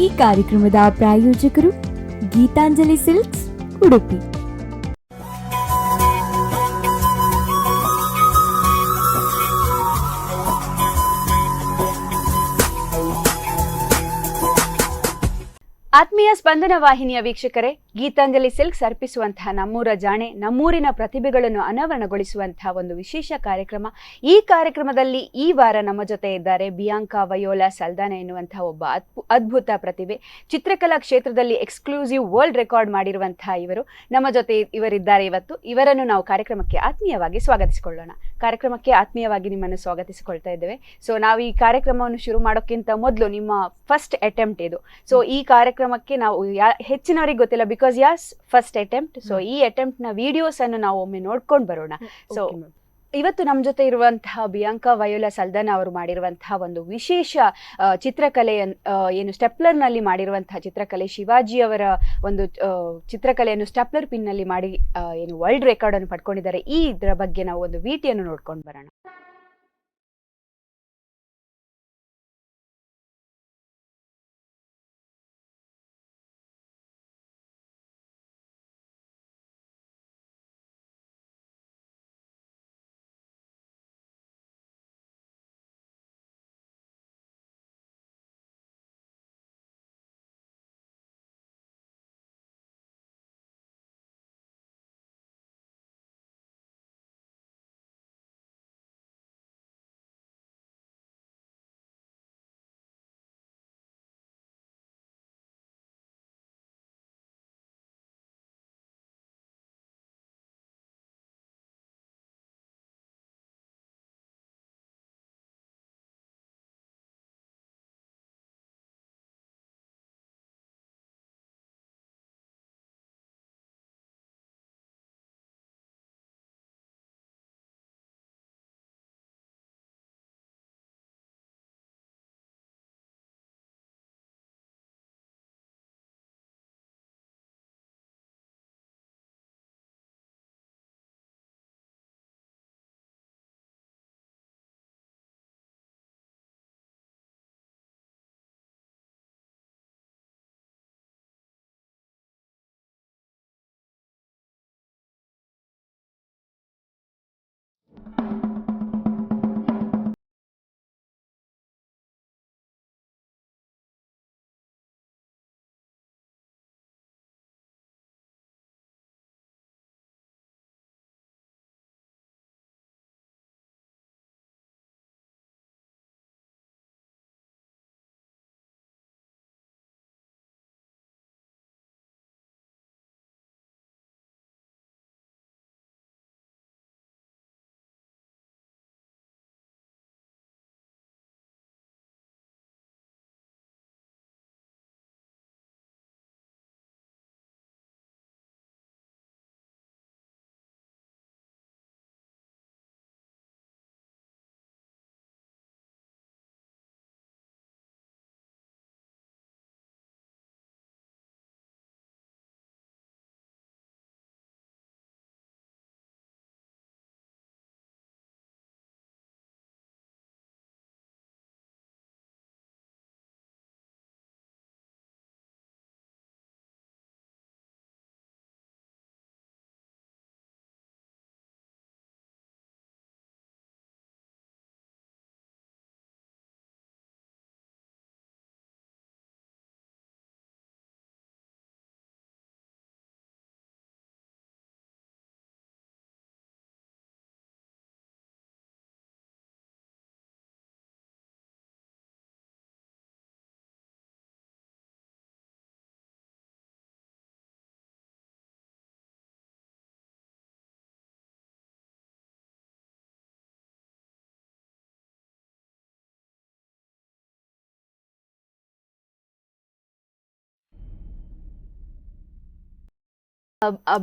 ಈ ಕಾರ್ಯಕ್ರಮದ ಪ್ರಾಯೋಜಕರು ಗೀತಾಂಜಲಿ ಸಿಲ್ಕ್ಸ್ ಉಡುಪಿ. ಆತ್ಮೀಯ ಸ್ಪಂದನ ವಾಹಿನಿಯ ವೀಕ್ಷಕರೇ, ಗೀತಾಂಜಲಿ ಸಿಲ್ಕ್ಸ್ ಅರ್ಪಿಸುವಂತಹ ನಮ್ಮೂರ ಜಾಣೆ, ನಮ್ಮೂರಿನ ಪ್ರತಿಭೆಗಳನ್ನು ಅನಾವರಣಗೊಳಿಸುವಂತಹ ಒಂದು ವಿಶೇಷ ಕಾರ್ಯಕ್ರಮ. ಈ ಕಾರ್ಯಕ್ರಮದಲ್ಲಿ ಈ ವಾರ ನಮ್ಮ ಜೊತೆ ಇದ್ದಾರೆ ಬಿಯಾಂಕಾ ವಯೋಲಾ ಸಲ್ದಾನ ಎನ್ನುವಂತಹ ಒಬ್ಬ ಅದ್ಭುತ ಪ್ರತಿಭೆ. ಚಿತ್ರಕಲಾ ಕ್ಷೇತ್ರದಲ್ಲಿ ಎಕ್ಸ್ಕ್ಲೂಸಿವ್ ವರ್ಲ್ಡ್ ರೆಕಾರ್ಡ್ ಮಾಡಿರುವಂತಹ ಇವರು ನಮ್ಮ ಜೊತೆ ಇವರಿದ್ದಾರೆ. ಇವತ್ತು ಇವರನ್ನು ನಾವು ಕಾರ್ಯಕ್ರಮಕ್ಕೆ ಆತ್ಮೀಯವಾಗಿ ಸ್ವಾಗತಿಸಿಕೊಳ್ಳೋಣ. ಕಾರ್ಯಕ್ರಮಕ್ಕೆ ಆತ್ಮೀಯವಾಗಿ ನಿಮ್ಮನ್ನು ಸ್ವಾಗತಿಸಿಕೊಳ್ತಾ ಇದ್ದೇವೆ. ಸೊ ನಾವು ಈ ಕಾರ್ಯಕ್ರಮವನ್ನು ಶುರು ಮಾಡೋಕ್ಕಿಂತ ಮೊದಲು ನಿಮ್ಮ ಫಸ್ಟ್ ಅಟೆಂಪ್ಟ್ ಇದು. ಸೊ ಈ ಕಾರ್ಯಕ್ರಮಕ್ಕೆ ನಾವು ಹೆಚ್ಚಿನವರಿಗೆ ಗೊತ್ತಿಲ್ಲ, because as first attempt. So ಈ ಅಟೆಂಪ್ಟ್ ನ ವಿಡಿಯೋಸ್ ಅನ್ನು ನಾವು ಒಮ್ಮೆ ನೋಡ್ಕೊಂಡು ಬರೋಣ. ಸೊ ಇವತ್ತು ನಮ್ಮ ಜೊತೆ ಇರುವಂತಹ ಬಿಯಾಂಕಾ ವಯೋಲಾ ಸಲ್ದಾನ ಅವರು ಮಾಡಿರುವಂತಹ ಒಂದು ವಿಶೇಷ ಚಿತ್ರಕಲೆ, ಏನು ಸ್ಟೆಪ್ಲರ್ ನಲ್ಲಿ ಮಾಡಿರುವಂತಹ ಚಿತ್ರಕಲೆ, ಶಿವಾಜಿ ಅವರ ಒಂದು ಚಿತ್ರಕಲೆಯನ್ನು ಸ್ಟೆಪ್ಲರ್ ಪಿನ್ ನಲ್ಲಿ ಮಾಡಿ ಏನು ವರ್ಲ್ಡ್ ರೆಕಾರ್ಡ್ ಅನ್ನು ಪಡ್ಕೊಂಡಿದ್ದಾರೆ. ಇದರ ಬಗ್ಗೆ ನಾವು ಒಂದು ವಿಟಿಯನ್ನು ನೋಡ್ಕೊಂಡು ಬರೋಣ.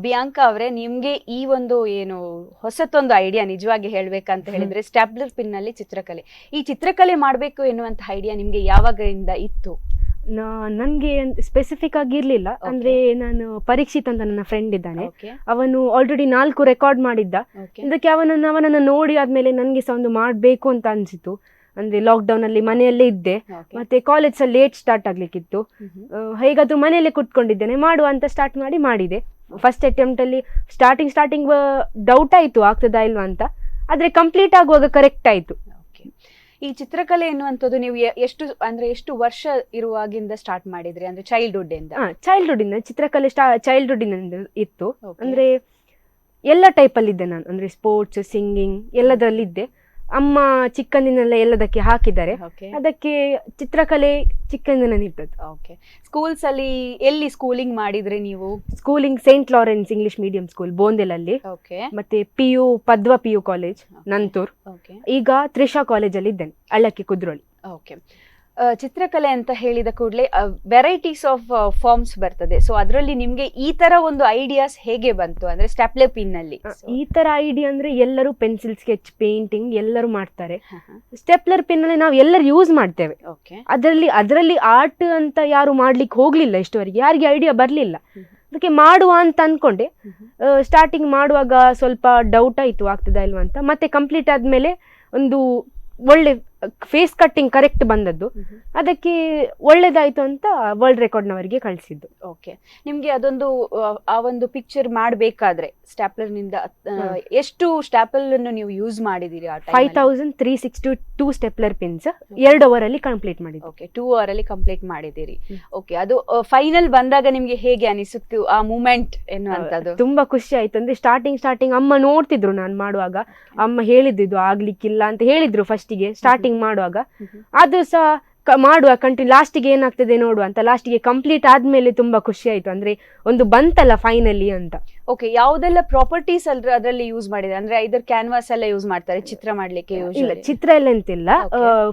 ಬಿಯಾಂಕಾ ಅವರೇ, ನಿಮ್ಗೆ ಈ ಒಂದು ಏನು ಹೊಸತೊಂದು ಐಡಿಯಾ ನಿಜವಾಗಿ ಹೇಳ್ಬೇಕಂತ ಹೇಳಿದ್ರೆ ಸ್ಟ್ಯಾಪ್ಲರ್ ಪಿನ್ ನಲ್ಲಿ ಚಿತ್ರಕಲೆ, ಈ ಚಿತ್ರಕಲೆ ಮಾಡ್ಬೇಕು ಎನ್ನುವಂತ ಐಡಿಯಾ ನಿಮ್ಗೆ ಯಾವಾಗಿಂದ ಇತ್ತು? ನನ್ಗೆ ಸ್ಪೆಸಿಫಿಕ್ ಆಗಿ ಇರ್ಲಿಲ್ಲ. ಅಂದ್ರೆ ನಾನು ಪರೀಕ್ಷಿತ್ ಅಂತ ನನ್ನ ಫ್ರೆಂಡ್ ಇದ್ದಾನೆ, ಅವನು ಆಲ್ರೆಡಿ 4 ರೆಕಾರ್ಡ್ ಮಾಡಿದ್ದ. ಇದಕ್ಕೆ ಅವನನ್ನ ನೋಡಿ ಆದ್ಮೇಲೆ ನನ್ಗೆ ಸಹ ಒಂದು ಮಾಡ್ಬೇಕು ಅಂತ ಅನ್ಸಿತ್ತು. ಅಂದ್ರೆ ಲಾಕ್ಡೌನ್ ಅಲ್ಲಿ ಮನೆಯಲ್ಲೇ ಇದ್ದೆ, ಮತ್ತೆ ಕಾಲೇಜ್ ಸಹ ಲೇಟ್ ಸ್ಟಾರ್ಟ್ ಆಗ್ಲಿಕ್ಕಿತ್ತು. ಹೇಗಾದ್ರೂ ಮನೆಯಲ್ಲೇ ಕುತ್ಕೊಂಡಿದ್ದೇನೆ, ಮಾಡುವ ಅಂತ ಸ್ಟಾರ್ಟ್ ಮಾಡಿದೆ. ಫಸ್ಟ್ ಅಟೆಂಪ್ಟ್ ಅಲ್ಲಿ ಸ್ಟಾರ್ಟಿಂಗ್ ಡೌಟ್ ಆಯ್ತು ಆಗ್ತದಾ ಇಲ್ವಾ ಅಂತ, ಆದ್ರೆ ಕಂಪ್ಲೀಟ್ ಆಗುವಾಗ ಕರೆಕ್ಟ್ ಆಯ್ತು. ಈ ಚಿತ್ರಕಲೆ ಎನ್ನುವಂಥದ್ದು ನೀವು ಎಷ್ಟು ವರ್ಷ ಇರುವಾಗಿಂದ ಸ್ಟಾರ್ಟ್ ಮಾಡಿದ್ರಿ, ಅಂದ್ರೆ ಚೈಲ್ಡ್ಹುಡ್ ಇಂದ ಚಿತ್ರಕಲೆ ಚೈಲ್ಡ್ಹುಡ್ ಇಂದ ಇತ್ತು. ಅಂದ್ರೆ ಎಲ್ಲ ಟೈಪ್ ಅಲ್ಲಿ ಇದ್ದೆ ನಾನು, ಅಂದ್ರೆ ಸ್ಪೋರ್ಟ್ಸ್, ಸಿಂಗಿಂಗ್ ಎಲ್ಲದರಲ್ಲಿದ್ದೆ. ಅಮ್ಮ ಚಿಕ್ಕಂದಿನೆಲ್ಲ ಎಲ್ಲದಕ್ಕೆ ಹಾಕಿದ್ದಾರೆ, ಅದಕ್ಕೆ ಚಿತ್ರಕಲೆ ಚಿಕ್ಕಂದಿನ ಇದ್ದದ್ದು. ಓಕೆ, ಸ್ಕೂಲ್ಸ್ ಅಲ್ಲಿ ಎಲ್ಲಿ ಸ್ಕೂಲಿಂಗ್ ಮಾಡಿದ್ರಿ ನೀವು? Schooling saint Lawrence English medium school ಬೋಂದೆಲಲ್ಲಿ, ಮತ್ತೆ ಪದ್ವ PU ಕಾಲೇಜ್ ನಂತೂರ್. ಈಗ ತ್ರಿಷಾ ಕಾಲೇಜ್ ಅಲ್ಲಿ ಇದ್ದೇನೆ, ಅಳ್ಳಕ್ಕೆ ಕುದ್ರೋಳಿ. ಓಕೆ, ಚಿತ್ರಕಲೆ ಅಂತ ಹೇಳಿದ ಕೂಡಲೇ ವೆರೈಟೀಸ್ ಆಫ್ ಫಾರ್ಮ್ಸ್ ಬರ್ತದೆ. ಸೊ ಅದರಲ್ಲಿ ನಿಮ್ಗೆ ಈ ತರ ಒಂದು ಐಡಿಯಾಸ್ ಹೇಗೆ ಬಂತು? ಅಂದ್ರೆ ಸ್ಟೆಪ್ಲರ್ ಪಿನ್ ಅಲ್ಲಿ ಈ ತರ ಐಡಿಯಾ ಅಂದ್ರೆ ಎಲ್ಲರೂ ಪೆನ್ಸಿಲ್ ಸ್ಕೆಚ್, ಪೇಂಟಿಂಗ್ ಎಲ್ಲರೂ ಮಾಡ್ತಾರೆ. ಸ್ಟೆಪ್ಲರ್ ಪಿನ್ ಅಲ್ಲಿ ನಾವು ಎಲ್ಲರೂ ಯೂಸ್ ಮಾಡ್ತೇವೆ. ಅದರಲ್ಲಿ ಆರ್ಟ್ ಅಂತ ಯಾರು ಮಾಡ್ಲಿಕ್ಕೆ ಹೋಗ್ಲಿಲ್ಲ ಇಷ್ಟವರೆಗೆ, ಯಾರಿಗೆ ಐಡಿಯಾ ಬರ್ಲಿಲ್ಲ. ಅದಕ್ಕೆ ಮಾಡುವ ಅಂತ ಅನ್ಕೊಂಡೆ. ಸ್ಟಾರ್ಟಿಂಗ್ ಮಾಡುವಾಗ ಸ್ವಲ್ಪ ಡೌಟ್ ಆಯ್ತು ಆಗ್ತದಾ ಇಲ್ವಾ ಅಂತ. ಮತ್ತೆ ಕಂಪ್ಲೀಟ್ ಆದ್ಮೇಲೆ ಒಂದು ಒಳ್ಳೆ ಫೇಸ್ ಕಟ್ಟಿಂಗ್ ಕರೆಕ್ಟ್ ಬಂದದ್ದು, ಅದಕ್ಕೆ ಒಳ್ಳೇದಾಯ್ತು ಅಂತ ವರ್ಲ್ಡ್ ರೆಕಾರ್ಡ್ನವರಿಗೆ ಕಳಿಸಿದ್ದು. ಓಕೆ, ನಿಮ್ಗೆ ಅದೊಂದು ಆ ಒಂದು ಪಿಕ್ಚರ್ ಮಾಡಬೇಕಾದ್ರೆ ಸ್ಟ್ಯಾಪ್ಲರ್ ನಿಂದ ಎಷ್ಟು ಸ್ಟ್ಯಾಪಲ್ ಅನ್ನು ನೀವು ಯೂಸ್ ಮಾಡಿದಿರಿ? 5362 ಸ್ಟೆಪ್ಲರ್ ಪಿನ್ಸ್ 2 ಅವರ್ ಅಲ್ಲಿ ಕಂಪ್ಲೀಟ್ ಮಾಡಿದ್ದೆ. ಓಕೆ, 2 ಅವರ್ ಅಲ್ಲಿ ಕಂಪ್ಲೀಟ್ ಮಾಡಿದಿರಿ. ಓಕೆ, ಅದು ಫೈನಲ್ ಬಂದಾಗ ನಿಮ್ಗೆ ಹೇಗೆ ಅನಿಸುತ್ತು ಆ ಮೂಮೆಂಟ್ ಎನ್ನುವಂಥದ್ದು? ತುಂಬಾ ಖುಷಿ ಆಯ್ತು. ಅಂದ್ರೆ ಸ್ಟಾರ್ಟಿಂಗ್ ಅಮ್ಮ ನೋಡ್ತಿದ್ರು ನಾನು ಮಾಡುವಾಗ, ಅಮ್ಮ ಹೇಳಿದ್ದು ಆಗ್ಲಿಕ್ಕಿಲ್ಲ ಅಂತ ಹೇಳಿದ್ರು ಫಸ್ಟಿಗೆ ಸ್ಟಾರ್ಟಿಂಗ್ ಮಾಡುವಾಗ. ಅದು ಸಹ ಮಾಡುವ ಕಂಟಿನ್ಯೂ ಲಾಸ್ಟಿಗೆ ಏನಾಗ್ತದೆ ನೋಡುವ ಅಂತ. ಲಾಸ್ಟಿಗೆ ಕಂಪ್ಲೀಟ್ ಆದ್ಮೇಲೆ ತುಂಬಾ ಖುಷಿ ಆಯ್ತು, ಅಂದ್ರೆ ಒಂದು ಬಂತಲ್ಲ ಫೈನಲಿ ಅಂತ. ಓಕೆ, ಯಾವ್ದೆಲ್ಲ ಪ್ರಾಪರ್ಟೀಸ್ ಅದರಲ್ಲಿ ಯೂಸ್ ಮಾಡಿದ್ರೆ? ಅಂದ್ರೆ ಇದರ ಕ್ಯಾನ್ವಾಸ್ ಎಲ್ಲ ಯೂಸ್ ಮಾಡ್ತಾರೆ ಚಿತ್ರ ಮಾಡ್ಲಿಕ್ಕೆ? ಇಲ್ಲ, ಚಿತ್ರ ಎಲ್ಲ ಎಂತಿಲ್ಲ,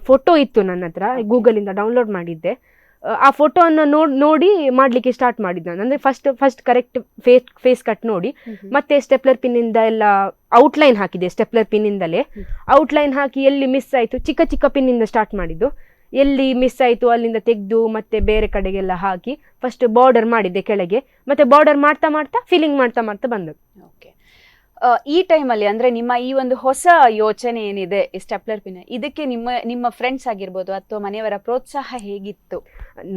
ಫೋಟೋ ಇತ್ತು ನನ್ನ ಹತ್ರ, ಗೂಗಲ್ ಇಂದ ಡೌನ್ಲೋಡ್ ಮಾಡಿದ್ದೆ. ಆ ಫೋಟೋವನ್ನು ನೋಡಿ ಮಾಡ್ಲಿಕ್ಕೆ ಸ್ಟಾರ್ಟ್ ಮಾಡಿದ್ದು ನಾನು. ಅಂದ್ರೆ ಫಸ್ಟ್ ಕರೆಕ್ಟ್ ಫೇಸ್ ಕಟ್ ನೋಡಿ, ಮತ್ತೆ ಸ್ಟೆಪ್ಲರ್ ಪಿನ್ ಇಂದ ಎಲ್ಲ ಔಟ್ಲೈನ್ ಹಾಕಿದೆ. ಸ್ಟೆಪ್ಲರ್ ಪಿನ್ ಇಂದಲೇ ಔಟ್ಲೈನ್ ಹಾಕಿ ಎಲ್ಲಿ ಮಿಸ್ ಆಯ್ತು ಚಿಕ್ಕ ಪಿನ್ ಇಂದ ಸ್ಟಾರ್ಟ್ ಮಾಡಿದ್ದು. ಎಲ್ಲಿ ಮಿಸ್ ಆಯ್ತು ಅಲ್ಲಿಂದ ತೆಗೆದು ಮತ್ತೆ ಬೇರೆ ಕಡೆಗೆಲ್ಲ ಹಾಕಿ ಫಸ್ಟ್ ಬಾರ್ಡರ್ ಮಾಡಿದ್ದೆ ಕೆಳಗೆ, ಮತ್ತೆ ಬಾರ್ಡರ್ ಮಾಡ್ತಾ ಫಿಲ್ಲಿಂಗ್ ಮಾಡ್ತಾ ಬಂದದ್ದು. ಓಕೆ, ಈ ಟೈಮಲ್ಲಿ ಅಂದ್ರೆ ನಿಮ್ಮ ಈ ಒಂದು ಹೊಸ ಯೋಚನೆ ಏನಿದೆ ಸ್ಟೆಪ್ಲರ್ ಪಿನ್, ಇದಕ್ಕೆ ನಿಮ್ಮ ಫ್ರೆಂಡ್ಸ್ ಆಗಿರ್ಬೋದು ಅಥವಾ ಮನೆಯವರ ಪ್ರೋತ್ಸಾಹ ಹೇಗಿತ್ತು?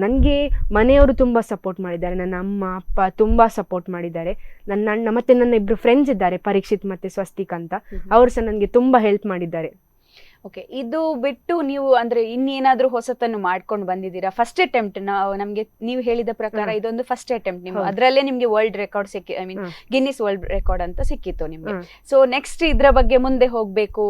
ನನಗೆ ಮನೆಯವರು ತುಂಬಾ ಸಪೋರ್ಟ್ ಮಾಡಿದ್ದಾರೆ. ನನ್ನ ಅಮ್ಮ ಅಪ್ಪ ತುಂಬಾ ಸಪೋರ್ಟ್ ಮಾಡಿದ್ದಾರೆ. ನನ್ನ ಅಣ್ಣ ಮತ್ತೆ ನನ್ನ 2 ಫ್ರೆಂಡ್ಸ್ ಇದ್ದಾರೆ, ಪರೀಕ್ಷಿತ್ ಮತ್ತೆ ಸ್ವಸ್ತಿಕ್ ಅಂತ, ಅವರು ಸಹ ನನಗೆ ತುಂಬಾ ಹೆಲ್ಪ್ ಮಾಡಿದ್ದಾರೆ. ಓಕೆ, ಇದು ಬಿಟ್ಟು ನೀವು ಅಂದ್ರೆ ಇನ್ನೇನಾದ್ರೂ ಹೊಸತನ್ನು ಮಾಡ್ಕೊಂಡು ಬಂದಿದ್ದೀರಾ? ಫಸ್ಟ್ ಅಟೆಂಪ್ಟ್ ನಮ್ಗೆ ನೀವು ಹೇಳಿದ ಪ್ರಕಾರ ಇದೊಂದು ಫಸ್ಟ್ ಅಟೆಂಪ್ಟ್ ನೀವು, ಅದರಲ್ಲೇ ನಿಮ್ಗೆ ವರ್ಲ್ಡ್ ರೆಕಾರ್ಡ್ ಸಿಕ್ಕಿ, I mean Guinness world record ಅಂತ ಸಿಕ್ಕಿತ್ತು ನಿಮ್ಗೆ. ಸೊ ನೆಕ್ಸ್ಟ್ ಇದ್ರ ಬಗ್ಗೆ ಮುಂದೆ ಹೋಗ್ಬೇಕು,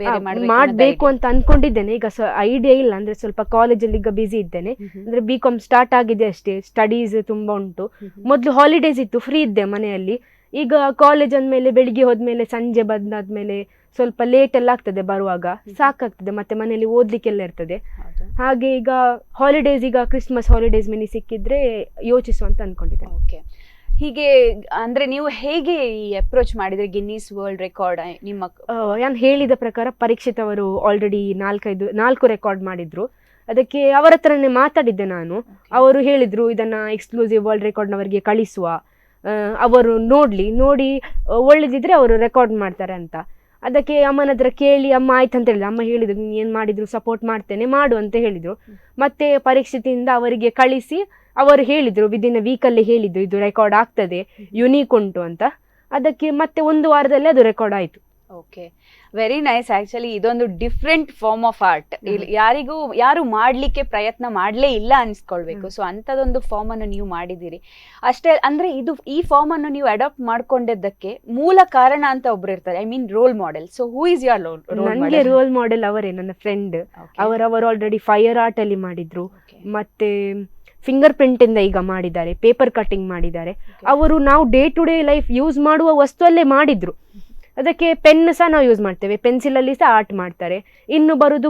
ಬೇರೆ ಮಾಡ್ಬೇಕು ಅಂತ ಅನ್ಕೊಂಡಿದ್ದೇನೆ. ಈಗ ಐಡಿಯಾ ಇಲ್ಲ, ಅಂದ್ರೆ ಸ್ವಲ್ಪ ಕಾಲೇಜಲ್ಲಿ ಈಗ ಬಿಸಿ ಇದ್ದೇನೆ. ಅಂದ್ರೆ BCom ಸ್ಟಾರ್ಟ್ ಆಗಿದೆ ಅಷ್ಟೇ, ಸ್ಟಡೀಸ್ ತುಂಬಾ ಉಂಟು. ಮೊದ್ಲು ಹಾಲಿಡೇಸ್ ಇತ್ತು, ಫ್ರೀ ಇದ್ದೆ ಮನೆಯಲ್ಲಿ. ಈಗ ಕಾಲೇಜ್ ಅಂದ್ಮೇಲೆ ಬೆಳಿಗ್ಗೆ ಹೋದ್ಮೇಲೆ ಸಂಜೆ ಬಂದಾದ್ಮೇಲೆ ಸ್ವಲ್ಪ ಲೇಟ್ ಎಲ್ಲ ಆಗ್ತದೆ, ಬರುವಾಗ ಸಾಕಾಗ್ತದೆ, ಮತ್ತೆ ಮನೆಯಲ್ಲಿ ಓದ್ಲಿಕ್ಕೆಲ್ಲ ಇರ್ತದೆ. ಹಾಗೆ ಈಗ ಹಾಲಿಡೇಸ್, ಈಗ ಕ್ರಿಸ್ಮಸ್ ಹಾಲಿಡೇಸ್ ಮಿನಿ ಸಿಕ್ಕಿದ್ರೆ ಯೋಚಿಸುವಂತ ಅನ್ಕೊಂಡಿದ್ದೆ. ಓಕೆ, ಹೀಗೆ ಅಂದ್ರೆ ನೀವು ಹೇಗೆ ಈ ಅಪ್ರೋಚ್ ಮಾಡಿದ್ರೆ ಗಿನ್ನಿಸ್ ವರ್ಲ್ಡ್ ರೆಕಾರ್ಡ್? ನಿಮ್ಮ ನಾನು ಹೇಳಿದ ಪ್ರಕಾರ ಪರೀಕ್ಷಿತ್ ಅವರು ಆಲ್ರೆಡಿ 4 ರೆಕಾರ್ಡ್ ಮಾಡಿದ್ರು. ಅದಕ್ಕೆ ಅವರ ಹತ್ರನೇ ಮಾತಾಡಿದ್ದೆ ನಾನು. ಅವರು ಹೇಳಿದ್ರು ಇದನ್ನ ಎಕ್ಸ್ಕ್ಲೂಸಿವ್ ವರ್ಲ್ಡ್ ರೆಕಾರ್ಡ್ನವರಿಗೆ ಕಳಿಸುವ, ಅವರು ನೋಡಿ ಒಳ್ಳೇದಿದ್ರೆ ಅವರು ರೆಕಾರ್ಡ್ ಮಾಡ್ತಾರೆ ಅಂತ. ಅದಕ್ಕೆ ಅಮ್ಮನ ಹತ್ರ ಕೇಳಿ ಅಮ್ಮ ಆಯ್ತು ಅಂತ ಹೇಳಿದ್ರು. ಅಮ್ಮ ಹೇಳಿದ್ರು ನೀನು ಏನು ಮಾಡಿದ್ರು ಸಪೋರ್ಟ್ ಮಾಡ್ತೇನೆ, ಮಾಡು ಅಂತ ಹೇಳಿದ್ರು. ಮತ್ತೆ ಪರೀಕ್ಷೆಯಿಂದ ಅವರಿಗೆ ಕಳಿಸಿ ಅವರು ಹೇಳಿದ್ರು, ವಿದಿನ್ ವೀಕಲ್ಲಿ ಹೇಳಿದ್ರು ಇದು ರೆಕಾರ್ಡ್ ಆಗ್ತದೆ, ಯುನೀಕ್ ಉಂಟು ಅಂತ. ಅದಕ್ಕೆ ಮತ್ತೆ 1 ವಾರದಲ್ಲಿ ಅದು ರೆಕಾರ್ಡ್ ಆಯ್ತು. Okay, very nice. ಆಕ್ಚುಲಿ ಇದೊಂದು ಡಿಫ್ರೆಂಟ್ ಫಾರ್ಮ್ ಆಫ್ ಆರ್ಟ್. ಯಾರು ಮಾಡ್ಲಿಕ್ಕೆ ಪ್ರಯತ್ನ ಮಾಡ್ಲೇ ಇಲ್ಲ ಅನ್ಸ್ಕೊಳ್ಬೇಕು. ಸೊ ಅಂತದೊಂದು ಫಾರ್ಮ್ ಅನ್ನು ನೀವು ಮಾಡಿದಿರಿ ಅಷ್ಟೇ. ಅಂದ್ರೆ ಈ ಫಾರ್ಮ್ ಅನ್ನು ನೀವು ಅಡಾಪ್ಟ್ ಮಾಡ್ಕೊಂಡಿದ್ದಕ್ಕೆ ಮೂಲ ಕಾರಣ ಅಂತ ಒಬ್ರು ಇರ್ತಾರೆ, I mean role model. So who is your ನನಗೆ ರೋಲ್ ಮಾಡೆಲ್ ಅವರೇ, ನನ್ನ ಫ್ರೆಂಡ್. ಅವರು ಆಲ್ರೆಡಿ ಫೈರ್ ಆರ್ಟ್ ಅಲ್ಲಿ ಮಾಡಿದ್ರು, ಮತ್ತೆ ಫಿಂಗರ್ ಪ್ರಿಂಟ್ ಇಂದ ಈಗ ಮಾಡಿದ್ದಾರೆ, ಪೇಪರ್ ಕಟ್ಟಿಂಗ್ ಮಾಡಿದ್ದಾರೆ. ಅವರು ನಾವು day to day life use ಮಾಡುವ ವಸ್ತುವಲ್ಲೇ ಮಾಡಿದ್ರು. ಅದಕ್ಕೆ ಪೆನ್ ಸಹ ನಾವು ಯೂಸ್ ಮಾಡ್ತೇವೆ, ಪೆನ್ಸಿಲಲ್ಲಿ ಸಹ ಆರ್ಟ್ ಮಾಡ್ತಾರೆ. ಇನ್ನು ಬರುದು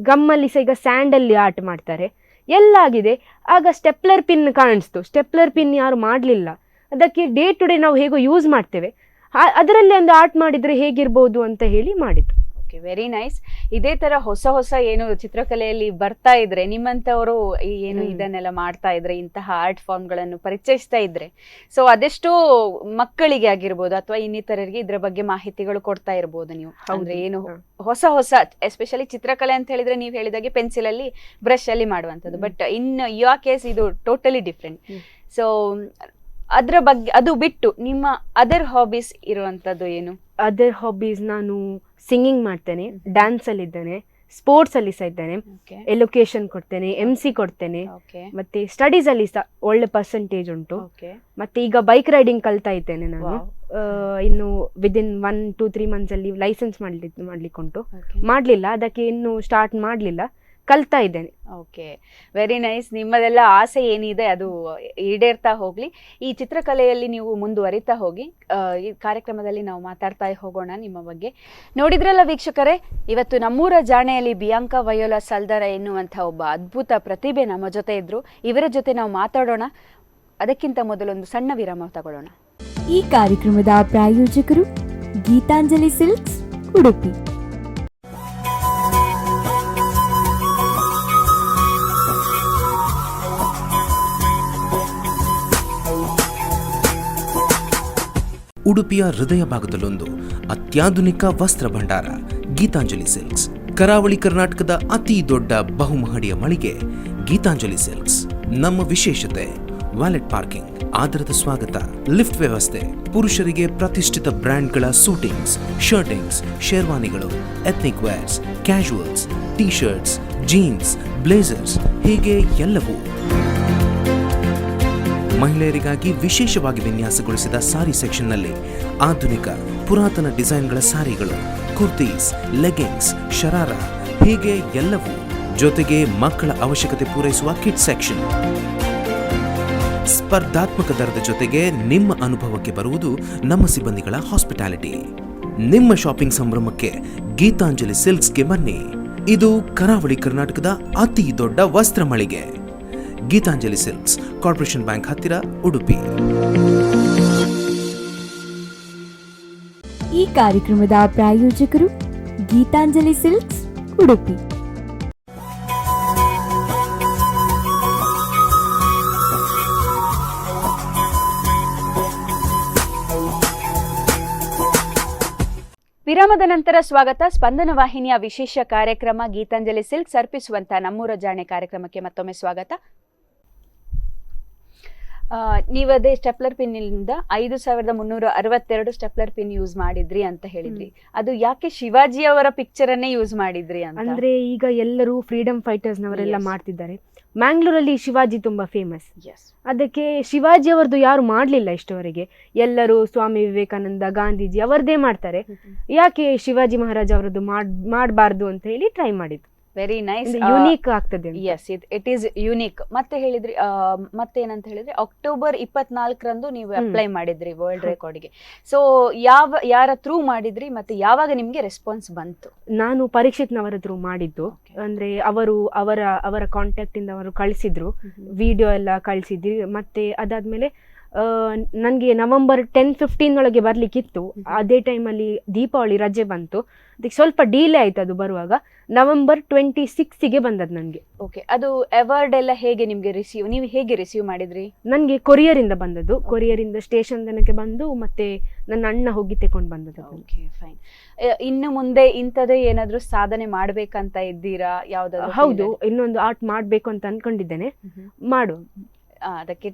ಗಮ್ಮಲ್ಲಿ ಸಹ ಈಗ ಸ್ಯಾಂಡಲ್ಲಿ ಆರ್ಟ್ ಮಾಡ್ತಾರೆ, ಎಲ್ಲ ಆಗಿದೆ. ಆಗ ಸ್ಟೆಪ್ಲರ್ ಪಿನ್ ಕಾಣಿಸ್ತು. ಸ್ಟೆಪ್ಲರ್ ಪಿನ್ ಯಾರು ಮಾಡಲಿಲ್ಲ. ಅದಕ್ಕೆ ಡೇ ಟು ಡೇ ನಾವು ಹೇಗೋ ಯೂಸ್ ಮಾಡ್ತೇವೆ, ಅದರಲ್ಲಿ ಒಂದು ಆರ್ಟ್ ಮಾಡಿದರೆ ಹೇಗಿರ್ಬೋದು ಅಂತ ಹೇಳಿ ಮಾಡಿದ್ದು. Okay, very nice. ಇದೇ ತರ ಹೊಸ ಹೊಸ ಏನು ಚಿತ್ರಕಲೆಯಲ್ಲಿ ಬರ್ತಾ ಇದ್ರೆ, ನಿಮ್ಮಂತವರು ಏನು ಇದನ್ನೆಲ್ಲ ಮಾಡ್ತಾ ಇದ್ರೆ, ಇಂತಹ ಆರ್ಟ್ ಫಾರ್ಮ್ ಗಳನ್ನು ಪರಿಚಯಿಸ್ತಾ ಇದ್ರೆ, ಸೊ ಅದೆಷ್ಟೋ ಮಕ್ಕಳಿಗೆ ಆಗಿರ್ಬೋದು ಅಥವಾ ಇನ್ನಿತರರಿಗೆ ಇದ್ರ ಬಗ್ಗೆ ಮಾಹಿತಿಗಳು ಕೊಡ್ತಾ ಇರ್ಬೋದು ನೀವು. ಅಂದ್ರೆ ಏನು ಹೊಸ ಹೊಸ ಎಸ್ಪೆಷಲಿ ಚಿತ್ರಕಲೆ ಅಂತ ಹೇಳಿದ್ರೆ ನೀವು ಹೇಳಿದಾಗೆ ಪೆನ್ಸಿಲ್ ಅಲ್ಲಿ ಬ್ರಷ್ ಅಲ್ಲಿ ಮಾಡುವಂತದ್ದು, ಬಟ್ ಇನ್ ಯುವರ್ ಕೇಸ್ ಇದು ಟೋಟಲಿ ಡಿಫ್ರೆಂಟ್. ಸೊ ಅದ್ರ ಬಗ್ಗೆ ಅದು ಬಿಟ್ಟು ನಿಮ್ಮ ಅದರ್ ಹಾಬೀಸ್ ಇರುವಂತದ್ದು ಏನು? ಅದರ್ ಹಾಬೀಸ್, ನಾನು ಸಿಂಗಿಂಗ್ ಮಾಡ್ತೇನೆ, ಡ್ಯಾನ್ಸ್ ಅಲ್ಲಿ ಇದ್ದೇನೆ, ಸ್ಪೋರ್ಟ್ಸ್ ಅಲ್ಲಿ ಸಹ ಇದ್ದೇನೆ, ಎಲೊಕೇಶನ್ ಕೊಡ್ತೇನೆ, MC ಕೊಡ್ತೇನೆ, ಮತ್ತೆ ಸ್ಟಡೀಸ್ ಅಲ್ಲಿ ಸಹ ಒಳ್ಳೆ ಪರ್ಸೆಂಟೇಜ್ ಉಂಟು. ಮತ್ತೆ ಈಗ ಬೈಕ್ ರೈಡಿಂಗ್ ಕಲ್ತಾ ಇದ್ದೇನೆ ನಾನು. ಇನ್ನು ವಿದಿನ್ 1-2-3 ಮಂತ್ಸ್ ಅಲ್ಲಿ ಲೈಸೆನ್ಸ್ ಮಾಡ್ಲಿಕ್ಕೆ ಉಂಟು. ಮಾಡ್ಲಿಲ್ಲ, ಅದಕ್ಕೆ ಇನ್ನು ಸ್ಟಾರ್ಟ್ ಮಾಡ್ಲಿಲ್ಲ, ಕಲ್ತಾ ಇದ್ದೇನೆ. Okay, very nice. ನಿಮ್ಮದೆಲ್ಲ ಆಸೆ ಏನಿದೆ ಅದು ಈಡೇರ್ತಾ ಹೋಗ್ಲಿ. ಈ ಚಿತ್ರಕಲೆಯಲ್ಲಿ ನೀವು ಮುಂದುವರಿತಾ ಹೋಗಿ. ಈ ಕಾರ್ಯಕ್ರಮದಲ್ಲಿ ನಾವು ಮಾತಾಡ್ತಾ ಹೋಗೋಣ ನಿಮ್ಮ ಬಗ್ಗೆ. ನೋಡಿದ್ರಲ್ಲ ವೀಕ್ಷಕರೇ, ಇವತ್ತು ನಮ್ಮೂರ ಜಾಣೆಯಲ್ಲಿ ಬಿಯಾಂಕಾ ವಯೋಲಾ ಸಲ್ದಾರ ಎನ್ನುವಂಥ ಒಬ್ಬ ಅದ್ಭುತ ಪ್ರತಿಭೆ ನಮ್ಮ ಜೊತೆ ಇದ್ರು. ಇವರ ಜೊತೆ ನಾವು ಮಾತಾಡೋಣ. ಅದಕ್ಕಿಂತ ಮೊದಲೊಂದು ಸಣ್ಣ ವಿರಾಮ ತಗೊಳ್ಳೋಣ. ಈ ಕಾರ್ಯಕ್ರಮದ ಪ್ರಾಯೋಜಕರು ಗೀತಾಂಜಲಿ ಸಿಲ್ಕ್ಸ್, ಉಡುಪಿ. ಉಡುಪಿಯ ಹೃದಯ ಭಾಗದಲ್ಲೊಂದು ಅತ್ಯಾಧುನಿಕ ವಸ್ತ್ರ ಭಂಡಾರ ಗೀತಾಂಜಲಿ ಸಿಲ್ಕ್ಸ್. ಕರಾವಳಿ ಕರ್ನಾಟಕದ ಅತಿ ದೊಡ್ಡ ಬಹುಮಹಡಿಯ ಮಳಿಗೆ ಗೀತಾಂಜಲಿ ಸಿಲ್ಕ್ಸ್. ನಮ್ಮ ವಿಶೇಷತೆ ವ್ಯಾಲೆಟ್ ಪಾರ್ಕಿಂಗ್, ಆದರದ ಸ್ವಾಗತ, ಲಿಫ್ಟ್ ವ್ಯವಸ್ಥೆ, ಪುರುಷರಿಗೆ ಪ್ರತಿಷ್ಠಿತ ಬ್ರ್ಯಾಂಡ್ಗಳ ಸೂಟಿಂಗ್ಸ್, ಶರ್ಟಿಂಗ್ಸ್, ಶೇರ್ವಾನಿಗಳು, ethnic wears, casuals, T shirts, jeans, blazers, ಹೀಗೆ ಎಲ್ಲವೂ. ಮಹಿಳೆಯರಿಗಾಗಿ ವಿಶೇಷವಾಗಿ ವಿನ್ಯಾಸಗೊಳಿಸಿದ ಸಾರಿ ಸೆಕ್ಷನ್ನಲ್ಲಿ ಆಧುನಿಕ ಪುರಾತನ ಡಿಸೈನ್ಗಳ ಸಾರಿಗಳು, ಕುರ್ತೀಸ್, ಲೆಗಿಂಗ್ಸ್, ಶರಾರಾ, ಹೀಗೆ ಎಲ್ಲವೂ. ಜೊತೆಗೆ ಮಕ್ಕಳ ಅವಶ್ಯಕತೆ ಪೂರೈಸುವ ಕಿಡ್ ಸೆಕ್ಷನ್. ಸ್ಪರ್ಧಾತ್ಮಕ ದರದ ಜೊತೆಗೆ ನಿಮ್ಮ ಅನುಭವಕ್ಕೆ ಬರುವುದು ನಮ್ಮ ಸಿಬ್ಬಂದಿಗಳ ಹಾಸ್ಪಿಟಾಲಿಟಿ. ನಿಮ್ಮ ಶಾಪಿಂಗ್ ಸಂಭ್ರಮಕ್ಕೆ ಗೀತಾಂಜಲಿ ಸಿಲ್ಕ್ಸ್ಗೆ ಬನ್ನಿ. ಇದು ಕರಾವಳಿ ಕರ್ನಾಟಕದ ಅತಿ ದೊಡ್ಡ ವಸ್ತ್ರ ಮಳಿಗೆ ಗೀತಾಂಜಲಿ ಸಿಲ್ಕ್ಸ್, ಕಾರ್ಪೊರೇಷನ್ ಬ್ಯಾಂಕ್ ಹತ್ತಿರ, ಉಡುಪಿ. ಈ ಕಾರ್ಯಕ್ರಮದ ಪ್ರಾಯೋಜಕರು ಗೀತಾಂಜಲಿ ಸಿಲ್ಕ್ಸ್, ಉಡುಪಿ. ವಿರಾಮದ ನಂತರ ಸ್ವಾಗತ. ಸ್ಪಂದನ ವಾಹಿನಿಯ ವಿಶೇಷ ಕಾರ್ಯಕ್ರಮ ಗೀತಾಂಜಲಿ ಸಿಲ್ಕ್ಸ್ ಅರ್ಪಿಸುವಂತ ನಮ್ಮೂರ ಜಾಣೆ ಕಾರ್ಯಕ್ರಮಕ್ಕೆ ಮತ್ತೊಮ್ಮೆ ಸ್ವಾಗತ. ನೀವದೇ ಸ್ಟೆಪ್ಲರ್ ಪಿನ್ ಇಂದ 5362 ಸ್ಟೆಪ್ಲರ್ ಪಿನ್ ಯೂಸ್ ಮಾಡಿದ್ರಿ ಅಂತ ಹೇಳಿದ್ರಿ. ಅದು ಯಾಕೆ ಶಿವಾಜಿ ಅವರ ಪಿಕ್ಚರ್ ಅನ್ನೇ ಯೂಸ್ ಮಾಡಿದ್ರಿ ಅಂತ? ಅಂದ್ರೆ ಈಗ ಎಲ್ಲರೂ ಫ್ರೀಡಮ್ ಫೈಟರ್ಸ್ ನವರೆಲ್ಲ ಮಾಡ್ತಿದ್ದಾರೆ. ಮ್ಯಾಂಗ್ಳೂರಲ್ಲಿ ಶಿವಾಜಿ ತುಂಬಾ ಫೇಮಸ್. ಅದಕ್ಕೆ ಶಿವಾಜಿ ಅವರದ್ದು ಯಾರು ಮಾಡ್ಲಿಲ್ಲ ಇಷ್ಟವರೆಗೆ. ಎಲ್ಲರೂ ಸ್ವಾಮಿ ವಿವೇಕಾನಂದ, ಗಾಂಧೀಜಿ ಅವರದೇ ಮಾಡ್ತಾರೆ. ಯಾಕೆ ಶಿವಾಜಿ ಮಹಾರಾಜ್ ಅವರದ್ದು ಮಾಡಬಾರ್ದು ಅಂತ ಹೇಳಿ ಟ್ರೈ ಮಾಡಿದ್ದು. ವೆರಿ ನೈಸ್, ಯುನೀಕ್ ಆಗ್ತದೆ. Yes, it is unique. ಮತ್ತೆ ಹೇಳಿದ್ರಿ, ಮತ್ತೇನಂತ ಹೇಳಿದ್ರೆ ಅಕ್ಟೋಬರ್ 24ರಂದು ನೀವು ಅಪ್ಲೈ ಮಾಡಿದ್ರಿ ವರ್ಲ್ಡ್ ರೆಕಾರ್ಡ್ಗೆ. ಸೊ ಯಾರ ಥ್ರೂ ಮಾಡಿದ್ರಿ ಮತ್ತೆ ಯಾವಾಗ ನಿಮ್ಗೆ ರೆಸ್ಪಾನ್ಸ್ ಬಂತು? ನಾನು ಪರೀಕ್ಷಿತ್ನವರ ಥ್ರೂ ಮಾಡಿದ್ದು. ಅಂದ್ರೆ ಅವರ ಕಾಂಟ್ಯಾಕ್ಟ್ ಇಂದ ಅವರು ಕಳಿಸಿದ್ರು, ವಿಡಿಯೋ ಎಲ್ಲ ಕಳಿಸಿದ್ರಿ. ಮತ್ತೆ ಅದಾದ್ಮೇಲೆ ನನಗೆ ನವೆಂಬರ್ 10-15 ಒಳಗೆ ಬರ್ಲಿಕ್ಕಿತ್ತು. ಅದೇ ಟೈಮಲ್ಲಿ ದೀಪಾವಳಿ ರಜೆ ಬಂತು. ಅದಕ್ಕೆ ಸ್ವಲ್ಪ ಡಿಲೇ ಆಯ್ತು ಅದು ಬರುವಾಗ. ನವೆಂಬರ್ 26ಗೆ ಬಂದದ್ದು ನನಗೆ. ಓಕೆ, ಅದು ಅವಾರ್ಡ್ ಎಲ್ಲ ಹೇಗೆ ನಿಮ್ಗೆ ನೀವು ಹೇಗೆ ರಿಸೀವ್ ಮಾಡಿದ್ರಿ? ನನಗೆ ಕೊರಿಯರ್ ಇಂದ ಬಂದದ್ದು. ಕೊರಿಯರ್ ಇಂದ ಸ್ಟೇಷನ್ ತನಕ ಬಂದು ಮತ್ತೆ ನನ್ನ ಅಣ್ಣ ಹೋಗಿ ತಗೊಂಡು ಬಂದದ್ದು. Okay, fine. ಇನ್ನು ಮುಂದೆ ಇಂಥದೇ ಏನಾದ್ರೂ ಸಾಧನೆ ಮಾಡ್ಬೇಕಂತ ಇದ್ದೀರಾ? ಯಾವ್ದಾದ್ರು? ಹೌದು, ಇನ್ನೊಂದು ಆರ್ಟ್ ಮಾಡ್ಬೇಕು ಅಂತ ಅನ್ಕೊಂಡಿದ್ದೇನೆ. ಮಾಡು ಅದಕ್ಕೆ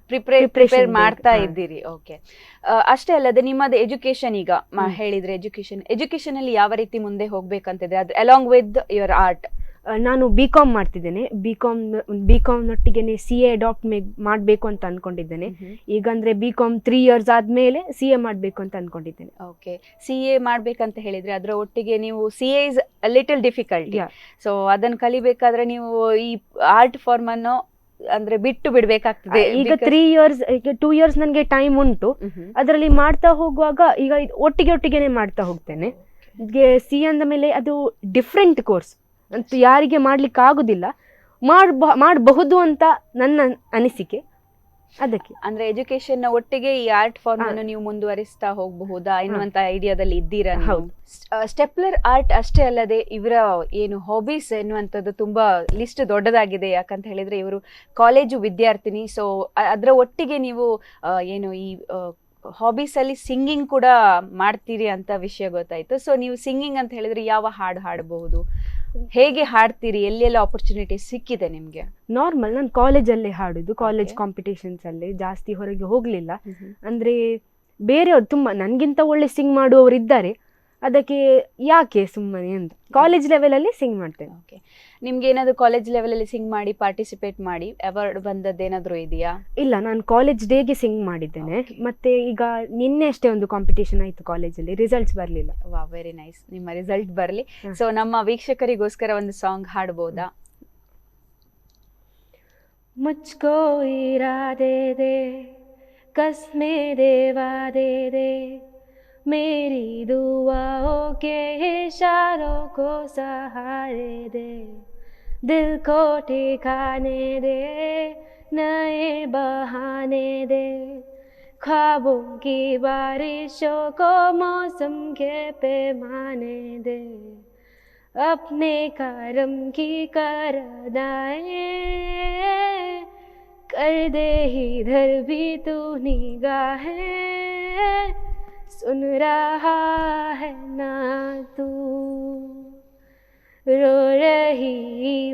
ಪ್ರಿಪೇರ್ ಮಾಡ್ತಾ ಇದ್ದೀರಿ. ಓಕೆ, ಅಷ್ಟೇ ಅಲ್ಲದೆ ನಿಮ್ಮದು ಎಜುಕೇಶನ್ ಈಗ ಹೇಳಿದ್ರೆ ಎಜುಕೇಶನ್ ಅಲ್ಲಿ ಯಾವ ರೀತಿ ಮುಂದೆ ಹೋಗ್ಬೇಕಂತಿದ್ರೆ ಅದು ಅಲಾಂಗ್ ವಿತ್ ಯುವರ್ ಆರ್ಟ್? ನಾನು BCom ಮಾಡ್ತಿದ್ದೇನೆ. BCom ನೊಟ್ಟಿಗೆ CA ಅಡಾಪ್ಟ್ ಮಾಡಬೇಕು ಅಂತ ಅನ್ಕೊಂಡಿದ್ದೇನೆ. ಈಗಂದ್ರೆ BCom 3 years ಆದ್ಮೇಲೆ CA ಮಾಡ್ಬೇಕು ಅಂತ ಅನ್ಕೊಂಡಿದ್ದೇನೆ. ಓಕೆ, CA ಮಾಡ್ಬೇಕಂತ ಹೇಳಿದ್ರೆ ಅದರ ಒಟ್ಟಿಗೆ ನೀವು CA is little difficult. So ಅದನ್ನ ಕಲಿಬೇಕಾದ್ರೆ ನೀವು ಈ ಆರ್ಟ್ ಫಾರ್ಮ್ ಅನ್ನು ಅಂದ್ರೆ ಬಿಟ್ಟು ಬಿಡ್ಬೇಕಾಗ್ತದೆ. ಈಗ 3 years, ಈಗ 2 years ನನಗೆ ಟೈಮ್ ಉಂಟು. ಅದರಲ್ಲಿ ಮಾಡ್ತಾ ಹೋಗುವಾಗ ಈಗ ಒಟ್ಟಿಗೆನೆ ಮಾಡ್ತಾ ಹೋಗ್ತೇನೆ. CA ಅಂದ ಮೇಲೆ ಅದು ಡಿಫ್ರೆಂಟ್ ಕೋರ್ಸ್ ಅಂತ ಯಾರಿಗೆ ಮಾಡ್ಲಿಕ್ಕೆ ಆಗುದಿಲ್ಲ. ಮಾಡಬಹುದು ಅಂತ ನನ್ನ ಅನಿಸಿಕೆ. ಅದಕ್ಕೆ ಅಂದ್ರೆ ಎಜುಕೇಶನ್ ಒಟ್ಟಿಗೆ ಈ ಆರ್ಟ್ ಫಾರ್ಮ್ ಅನ್ನು ನೀವು ಮುಂದುವರಿಸ್ತಾ ಹೋಗಬಹುದಾ ಎನ್ನುವಂತ ಐಡಿಯಾದಲ್ಲಿ ಇದ್ದೀರಾ ನೀವು? ಹೌದು. ಸ್ಟೆಪ್ಲರ್ ಆರ್ಟ್ ಅಷ್ಟೇ ಅಲ್ಲದೆ ಇವರ ಏನು ಹಾಬೀಸ್ ಎನ್ನುವಂಥದ್ದು ತುಂಬಾ ಲಿಸ್ಟ್ ದೊಡ್ಡದಾಗಿದೆ. ಯಾಕಂತ ಹೇಳಿದ್ರೆ ಇವರು ಕಾಲೇಜು ವಿದ್ಯಾರ್ಥಿನಿ. ಸೊ ಅದರ ಒಟ್ಟಿಗೆ ನೀವು ಏನು ಈ ಹಾಬೀಸ್ ಅಲ್ಲಿ ಸಿಂಗಿಂಗ್ ಕೂಡ ಮಾಡ್ತೀರಿ ಅಂತ ವಿಷಯ ಗೊತ್ತಾಯ್ತು. ಸೊ ನೀವು ಸಿಂಗಿಂಗ್ ಅಂತ ಹೇಳಿದ್ರೆ ಯಾವ ಹಾಡು ಹಾಡಬಹುದು, ಹೇಗೆ ಹಾಡ್ತೀರಿ, ಎಲ್ಲೆಲ್ಲ ಆಪರ್ಚುನಿಟಿ ಸಿಕ್ಕಿದೆ ನಿಮ್ಗೆ? ನಾರ್ಮಲ್ ನಾನು ಕಾಲೇಜಲ್ಲೇ ಹಾಡುದು, ಕಾಲೇಜ್ ಕಾಂಪಿಟೇಷನ್ಸ್ ಅಲ್ಲೇ, ಜಾಸ್ತಿ ಹೊರಗೆ ಹೋಗ್ಲಿಲ್ಲ. ಅಂದ್ರೆ ಬೇರೆಯವ್ರು ತುಂಬಾ ನನ್ಗಿಂತ ಒಳ್ಳೆ ಸಿಂಗ್ ಮಾಡುವವರು ಇದ್ದಾರೆ, ಅದಕ್ಕೆ ಯಾಕೆ ಸುಮ್ಮನೆ ಅಂತ ಕಾಲೇಜ್ ಲೆವೆಲ್ ಅಲ್ಲಿ ಸಿಂಗ್ ಮಾಡ್ತೇನೆ. ಓಕೆ, ನಿಮ್ಗೆ ಏನಾದ್ರು ಕಾಲೇಜ್ ಲೆವೆಲ್ ಅಲ್ಲಿ ಸಿಂಗ್ ಮಾಡಿ ಪಾರ್ಟಿಸಿಪೇಟ್ ಮಾಡಿ ಅವಾರ್ಡ್ ಬಂದದ್ದೇನಾದ್ರೂ ಇದೆಯಾ? ಇಲ್ಲ, ನಾನು ಕಾಲೇಜ್ ಡೇಗೆ ಸಿಂಗ್ ಮಾಡಿದ್ದೇನೆ. ಮತ್ತೆ ಈಗ ನಿನ್ನೆ ಅಷ್ಟೇ ಒಂದು ಕಾಂಪಿಟೇಷನ್ ಆಯ್ತು ಕಾಲೇಜಲ್ಲಿ, ರಿಸಲ್ಟ್ಸ್ ಬರ್ಲಿಲ್ಲ. ವಾ, ವೆರಿ ನೈಸ್, ನಿಮ್ಮ ರಿಸಲ್ಟ್ ಬರಲಿ. ಸೊ ನಮ್ಮ ವೀಕ್ಷಕರಿಗೋಸ್ಕರ ಒಂದು ಸಾಂಗ್ ಹಾಡಬಹುದಾ? ಮುಚ್ಕೋ ಇರಾದೆ ದೇ ಕಸ್ಮೆ ದೇವಾ दे दे मेरी दुआओं के इशारों को सहारे दे दिल को ठिकाने दे नए बहाने दे ख्वाबों की बारिशों को मौसम के पैमाने दे अपने करम की करदाएं कर दे इधर भी तू निगाहें सुन रहा है ना तू रो रही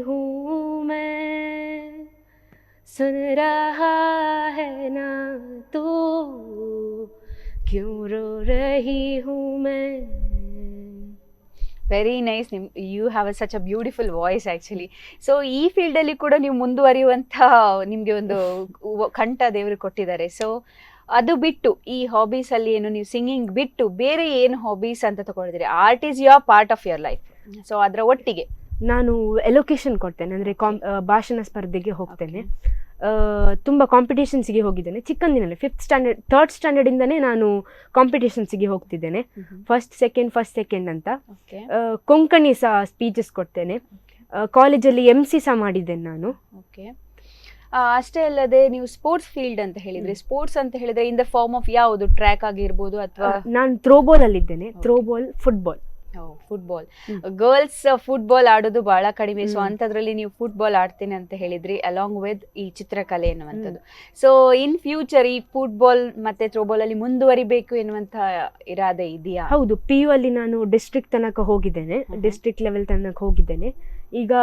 हूँ मैं सुन रहा है ना तू क्यों रो रही हूँ मैं. Very nice. You have such a beautiful voice actually. So ಈ ಫೀಲ್ಡಲ್ಲಿ ಕೂಡ ನೀವು ಮುಂದುವರಿಯುವಂಥ ನಿಮಗೆ ಒಂದು ಕಂಠ ದೇವರು ಕೊಟ್ಟಿದ್ದಾರೆ. ಸೊ ಅದು ಬಿಟ್ಟು ಈ ಹಾಬೀಸಲ್ಲಿ ಏನು ನೀವು ಸಿಂಗಿಂಗ್ ಬಿಟ್ಟು ಬೇರೆ ಏನು ಹಾಬೀಸ್ ಅಂತ ತಗೊಂಡಿದ್ದೀರಿ? Art is your part of your life. So ಅದರ ಒಟ್ಟಿಗೆ ನಾನು ಎಲೋಕೇಶನ್ ಕೊಡ್ತೇನೆ, ಅಂದರೆ ಭಾಷಣ ಸ್ಪರ್ಧೆಗೆ ಹೋಗ್ತೇನೆ. ತುಂಬ ಕಾಂಪಿಟೇಷನ್ಸಿಗೆ ಹೋಗಿದ್ದೇನೆ ಚಿಕ್ಕಂದಿನಲ್ಲಿ. 5th ಸ್ಟ್ಯಾಂಡರ್ಡ್ 3rd ಸ್ಟ್ಯಾಂಡರ್ಡಿಂದನೇ ನಾನು ಕಾಂಪಿಟೇಷನ್ಸಿಗೆ ಹೋಗ್ತಿದ್ದೇನೆ. ಫಸ್ಟ್ ಸೆಕೆಂಡ್ ಅಂತ. ಕೊಂಕಣಿ ಸಹ ಸ್ಪೀಚಸ್ ಕೊಡ್ತೇನೆ. ಕಾಲೇಜಲ್ಲಿ MC ಸಹ ಮಾಡಿದ್ದೇನೆ ನಾನು. ಓಕೆ, ಅಷ್ಟೇ ಅಲ್ಲದೆ ನೀವು ಸ್ಪೋರ್ಟ್ಸ್ ಫೀಲ್ಡ್ ಅಂತ ಹೇಳಿದ್ರೆ, ಸ್ಪೋರ್ಟ್ಸ್ ಅಂತ ಹೇಳಿದ್ರೆ ಇನ್ ದ ಫಾರ್ಮ್ ಆಫ್ ಯಾವುದು? ಟ್ರ್ಯಾಕ್ ಆಗಿರ್ಬೋದು ಅಥವಾ? ನಾನು ಥ್ರೋಬಾಲ್ ಅಲ್ಲಿದ್ದೇನೆ. Throwball, football. Football. Girls football ಆಡೋದು ಬಹಳ ಕಡಿಮೆ. ಸೊ ಅಂತದ್ರಲ್ಲಿ ನೀವು ಫುಟ್ಬಾಲ್ ಆಡ್ತೇನೆ ಅಂತ ಹೇಳಿದ್ರಿ ಅಲಾಂಗ್ ವಿತ್ ಈ ಚಿತ್ರಕಲೆ ಎನ್ನುವಂಥದ್ದು. ಸೊ ಇನ್ ಫ್ಯೂಚರ್ ಈ ಫುಟ್ಬಾಲ್ ಮತ್ತೆ ಥ್ರೋಬಾಲ್ ಅಲ್ಲಿ ಮುಂದುವರಿಬೇಕು ಎನ್ನುವಂತ ಇರಾದೆ ಇದೆಯಾ? ಹೌದು, PU ಅಲ್ಲಿ ನಾನು ಡಿಸ್ಟ್ರಿಕ್ಟ್ ತನಕ ಹೋಗಿದ್ದೇನೆ, ಡಿಸ್ಟ್ರಿಕ್ಟ್ ಲೆವೆಲ್ ತನಕ ಹೋಗಿದ್ದೇನೆ. ಈಗ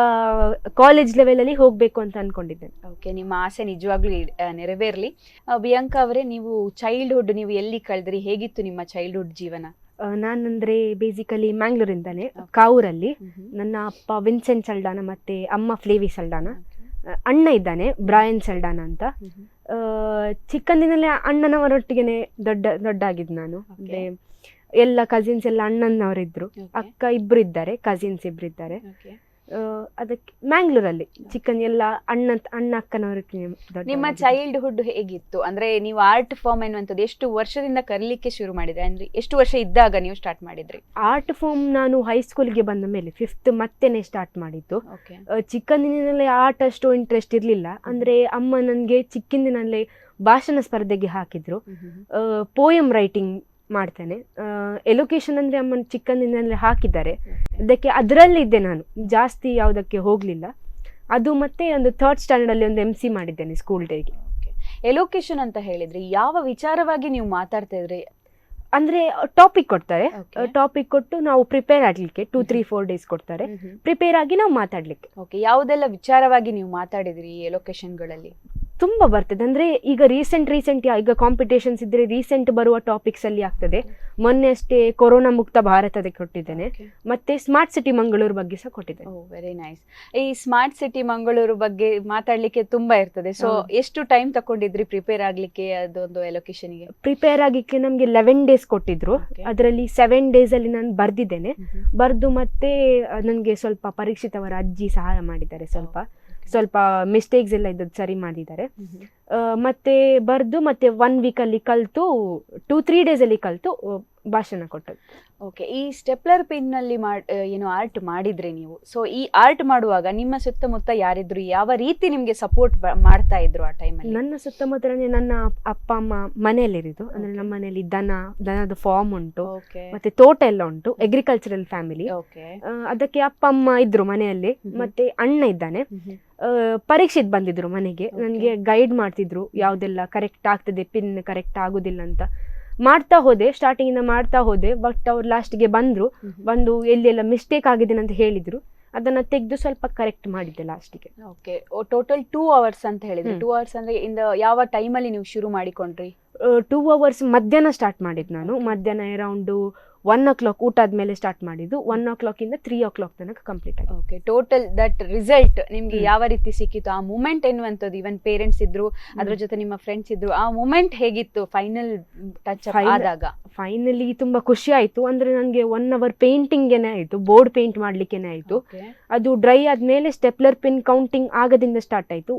ಕಾಲೇಜ್ ಲೆವೆಲ್ ಅಲ್ಲಿ ಹೋಗ್ಬೇಕು ಅಂತ ಅನ್ಕೊಂಡಿದ್ದೇನೆ. ಓಕೆ, ನಿಮ್ಮ ಆಸೆ ನಿಜವಾಗ್ಲೂ ನೆರವೇರ್ಲಿ. ಬಿಯಾಂಕಾ ಅವರೇ, ನೀವು ಚೈಲ್ಡ್ಹುಡ್ ನೀವು ಎಲ್ಲಿ ಕಳೆದ್ರಿ? ಹೇಗಿತ್ತು ನಿಮ್ಮ ಚೈಲ್ಡ್ಹುಡ್ ಜೀವನ? ನಾನಂದ್ರೆ ಬೇಸಿಕಲಿ ಮ್ಯಾಂಗ್ಳೂರಿಂದಾನೆ, ಕಾವೂರಲ್ಲಿ. ನನ್ನ ಅಪ್ಪ ವಿನ್ಸೆಂಟ್ ಸಲ್ಡಾನ ಮತ್ತೆ ಅಮ್ಮ ಫ್ಲೇವಿ ಸಲ್ಡಾನ. ಅಣ್ಣ ಇದ್ದಾನೆ ಬ್ರಾಯನ್ ಸಲ್ಡಾನ ಅಂತ. ಚಿಕ್ಕಂದಿನಲ್ಲೇ ಅಣ್ಣನವರೊಟ್ಟಿಗೆನೆ ದೊಡ್ಡ ಆಗಿದ್ದು ನಾನು. ಅಂದ್ರೆ ಎಲ್ಲ ಕಸಿನ್ಸ್ ಎಲ್ಲ ಅಣ್ಣನವರಿದ್ರು, ಅಕ್ಕ ಇಬ್ರು ಇದ್ದಾರೆ, ಕಸಿನ್ಸ್ ಇಬ್ರು ಇದ್ದಾರೆ. ಅದಕ್ಕೆ ಮ್ಯಾಂಗ್ಳೂರಲ್ಲಿ ಎಲ್ಲ ಅಣ್ಣ ಅಕ್ಕನವರೊಟ್ಟಿಗೆ. ನಿಮ್ಮ ಚೈಲ್ಡ್ಹುಡ್ ಹೇಗಿತ್ತು? ಅಂದ್ರೆ ನೀವು ಆರ್ಟ್ ಫಾರ್ಮ್ ಎನ್ನುವಂಥದ್ದು ಎಷ್ಟು ವರ್ಷದಿಂದ ಕಲಿಲಿಕ್ಕೆ ಶುರು ಮಾಡಿದ್ರಿ? ಅಂದ್ರೆ ಎಷ್ಟು ವರ್ಷ ಇದ್ದಾಗ ನೀವು ಸ್ಟಾರ್ಟ್ ಮಾಡಿದ್ರಿ? ಆರ್ಟ್ ಫಾರ್ಮ್ ನಾನು ಹೈಸ್ಕೂಲ್ಗೆ ಬಂದ ಮೇಲೆ 5th ಮತ್ತೆನೆ ಸ್ಟಾರ್ಟ್ ಮಾಡಿದ್ದು. ಚಿಕ್ಕಂದಿನಲ್ಲೇ ಆರ್ಟ್ ಅಷ್ಟು ಇಂಟ್ರೆಸ್ಟ್ ಇರ್ಲಿಲ್ಲ. ಅಂದ್ರೆ ಅಮ್ಮ ನನಗೆ ಚಿಕ್ಕಂದಿನಲ್ಲೇ ಭಾಷಣ ಸ್ಪರ್ಧೆಗೆ ಹಾಕಿದ್ರು. ಪೋಯಮ್ ರೈಟಿಂಗ್ ಮಾಡ್ತೇನೆ. ಎಲೋಕೇಶನ್ ಅಂದ್ರೆ ಅಮ್ಮನ ಚಿಕ್ಕಂದಿನಲ್ಲೇ ಹಾಕಿದ್ದಾರೆ. ಅದರಲ್ಲಿ ಇದ್ದೆ ನಾನು, ಜಾಸ್ತಿ ಯಾವುದಕ್ಕೆ ಹೋಗ್ಲಿಲ್ಲ. ಅದು ಮತ್ತೆ ಒಂದು 3rd ಸ್ಟ್ಯಾಂಡರ್ಡ್ ಅಲ್ಲಿ ಒಂದು MC ಮಾಡಿದ್ದೇನೆ ಸ್ಕೂಲ್ ಡೇಗೆ. ಎಲೋಕೇಶನ್ ಅಂತ ಹೇಳಿದ್ರೆ ಯಾವ ವಿಚಾರವಾಗಿ ನೀವು ಮಾತಾಡ್ತಾ ಇದ್ರಿ? ಅಂದ್ರೆ ಟಾಪಿಕ್ ಕೊಡ್ತಾರೆ, ಟಾಪಿಕ್ ಕೊಟ್ಟು ನಾವು ಪ್ರಿಪೇರ್ ಆಗ್ಲಿಕ್ಕೆ 2-3-4 ಡೇಸ್ ಕೊಡ್ತಾರೆ. ಪ್ರಿಪೇರ್ ಆಗಿ ನಾವು ಮಾತಾಡ್ಲಿಕ್ಕೆ. ಓಕೆ, ಯಾವುದೆಲ್ಲ ವಿಚಾರವಾಗಿ ನೀವು ಮಾತಾಡಿದ್ರಿ ಈ ಎಲೋಕೇಶನ್ಗಳಲ್ಲಿ? ತುಂಬಾ ಬರ್ತದೆ. ಅಂದ್ರೆ ಈಗ ರೀಸೆಂಟ್ ಈಗ ಕಾಂಪಿಟೇಷನ್ಸ್ ಇದ್ರೆ ರೀಸೆಂಟ್ ಬರುವ ಟಾಪಿಕ್ಸ್ ಅಲ್ಲಿ ಆಗ್ತದೆ. ಮೊನ್ನೆ ಅಷ್ಟೇ ಕೊರೋನಾ ಮುಕ್ತ ಭಾರತದ ಕೊಟ್ಟಿದ್ದೇನೆ, ಮತ್ತೆ ಸ್ಮಾರ್ಟ್ ಸಿಟಿ ಮಂಗಳೂರು ಬಗ್ಗೆ ಸಹ ಕೊಟ್ಟಿದ್ದೇನೆ. Very nice. ಈ ಸ್ಮಾರ್ಟ್ ಸಿಟಿ ಮಂಗಳೂರು ಬಗ್ಗೆ ಮಾತಾಡ್ಲಿಕ್ಕೆ ತುಂಬಾ ಇರ್ತದೆ. ಸೊ ಎಷ್ಟು ಟೈಮ್ ತಕೊಂಡಿದ್ರಿ ಪ್ರಿಪೇರ್ ಆಗ್ಲಿಕ್ಕೆ ಅದೊಂದು ಎಲೋಕೇಶನ್ಗೆ? ಪ್ರಿಪೇರ್ ಆಗ್ಲಿಕ್ಕೆ ನಮ್ಗೆ 11 ಡೇಸ್ ಕೊಟ್ಟಿದ್ರು. ಅದರಲ್ಲಿ 7 ಡೇಸ್ ಅಲ್ಲಿ ನಾನು ಬರ್ದಿದ್ದೇನೆ. ಬರ್ದು ಮತ್ತೆ ನನ್ಗೆ ಸ್ವಲ್ಪ ಪರೀಕ್ಷಿತವರ ಅಜ್ಜಿ ಸಹಾಯ ಮಾಡಿದ್ದಾರೆ. ಸ್ವಲ್ಪ ಮಿಸ್ಟೇಕ್ಸ್ ಎಲ್ಲ ಇದ್ದದ್ದು ಸರಿ ಮಾಡಿದ್ದಾರೆ. ಮತ್ತೆ ಬರ್ದು ಮತ್ತೆ 1 ವೀಕ್ ಅಲ್ಲಿ ಕಲ್ತು 2-3 ಡೇಸ್ ಅಲ್ಲಿ ಕಲ್ತು ಭಾಷಣ ಕೊಟ್ಟದ್ದು. ಓಕೆ, ಈ ಸ್ಟೆಪ್ಲರ್ ಪಿನ್ ನಲ್ಲಿ ಏನು ಆರ್ಟ್ ಮಾಡಿದ್ರಿ ನೀವು. ಸೊ ಈ ಆರ್ಟ್ ಮಾಡುವಾಗ ನಿಮ್ಮ ಸುತ್ತಮುತ್ತ ಯಾರಿದ್ರು, ಯಾವ ರೀತಿ ನಿಮ್ಗೆ ಸಪೋರ್ಟ್ ಮಾಡ್ತಾ ಇದ್ರು ಆ ಟೈಮಲ್ಲಿ? ನನ್ನ ಸುತ್ತಮುತ್ತಲೇ ನನ್ನ ಅಪ್ಪ ಅಮ್ಮ ಮನೆಯಲ್ಲಿರಿದು, ಅಂದ್ರೆ ನಮ್ಮ ಮನೆಯಲ್ಲಿ ದನದ ಫಾರ್ಮ್ ಉಂಟು, ಮತ್ತೆ ತೋಟ ಎಲ್ಲ ಉಂಟು, ಅಗ್ರಿಕಲ್ಚರಲ್ ಫ್ಯಾಮಿಲಿ. ಅದಕ್ಕೆ ಅಪ್ಪ ಅಮ್ಮ ಇದ್ರು ಮನೆಯಲ್ಲಿ, ಮತ್ತೆ ಅಣ್ಣ ಇದ್ದಾನೆ. ಪರೀಕ್ಷೆಗೆ ಬಂದಿದ್ರು ಮನೆಗೆ, ನನಗೆ ಗೈಡ್ ಮಾಡ್ತಿದ್ರು ಯಾವ್ದೆಲ್ಲ ಕರೆಕ್ಟ್ ಆಗ್ತದೆ, ಪಿನ್ ಕರೆಕ್ಟ್ ಆಗುದಿಲ್ಲ ಅಂತ. ಮಾಡ್ತಾ ಹೋದೆ, ಸ್ಟಾರ್ಟಿಂಗ್ ಇಂದ ಮಾಡ್ತಾ ಹೋದೆ. ಬಟ್ ಅವ್ರು ಲಾಸ್ಟ್ಗೆ ಬಂದು ಎಲ್ಲೆಲ್ಲ ಮಿಸ್ಟೇಕ್ ಆಗಿದೆ ಅಂತ ಹೇಳಿದ್ರು. ಅದನ್ನ ತೆಗೆದು ಸ್ವಲ್ಪ ಕರೆಕ್ಟ್ ಮಾಡಿದ್ದೆ ಲಾಸ್ಟಿಗೆ. ಓಕೆ, ಟೋಟಲ್ 2 hours ಅಂತ ಹೇಳಿದ್ರೆ 2 hours ಅಂದ್ರೆ ಯಾವ ಟೈಮಲ್ಲಿ ನೀವು ಶುರು ಮಾಡಿಕೊಂಡ್ರಿ? 2 hours ಮಧ್ಯಾಹ್ನ ಸ್ಟಾರ್ಟ್ ಮಾಡಿದ್ದು ನಾನು. ಮಧ್ಯಾಹ್ನ ಅರೌಂಡ್ 1 o'clock ಊಟ ಆದ್ಮೇಲೆ ಸ್ಟಾರ್ಟ್ ಮಾಡಿದ್ದು. 1 o'clock ಇಂದ 3 o'clock ತನಕ ಕಂಪ್ಲೀಟ್ ಆಗಿದೆ. ಓಕೆ, ಟೋಟಲ್ ದಟ್ ರಿಸಲ್ಟ್ ನಿಮ್ಗೆ ಯಾವ ರೀತಿ ಸಿಕ್ಕಿತ್ತು? ಆ ಮೂಮೆಂಟ್ ಎನ್ನುವಂಥದ್ದು, ಇವನ್ ಪೇರೆಂಟ್ಸ್ ಇದ್ರು, ಅದ್ರ ಜೊತೆ ನಿಮ್ಮ ಫ್ರೆಂಡ್ಸ್ ಇದ್ರು, ಆ ಮೂಮೆಂಟ್ ಹೇಗಿತ್ತು ಫೈನಲ್ ಟಚ್ ಆದಾಗ? ಫೈನಲಿ ತುಂಬಾ ಖುಷಿ ಆಯ್ತು. ಅಂದ್ರೆ ನನಗೆ 1 hour ಪೇಂಟಿಂಗೇನೆ ಆಯ್ತು, ಬೋರ್ಡ್ ಪೇಂಟ್ ಮಾಡ್ಲಿಕ್ಕೇನೆ ಆಯ್ತು. ಅದು ಡ್ರೈ ಆದ್ಮೇಲೆ ಸ್ಟೆಪ್ಲರ್ ಪಿನ್ ಕೌಂಟಿಂಗ್ ಆಗದಿಂದ ಸ್ಟಾರ್ಟ್ ಆಯ್ತು.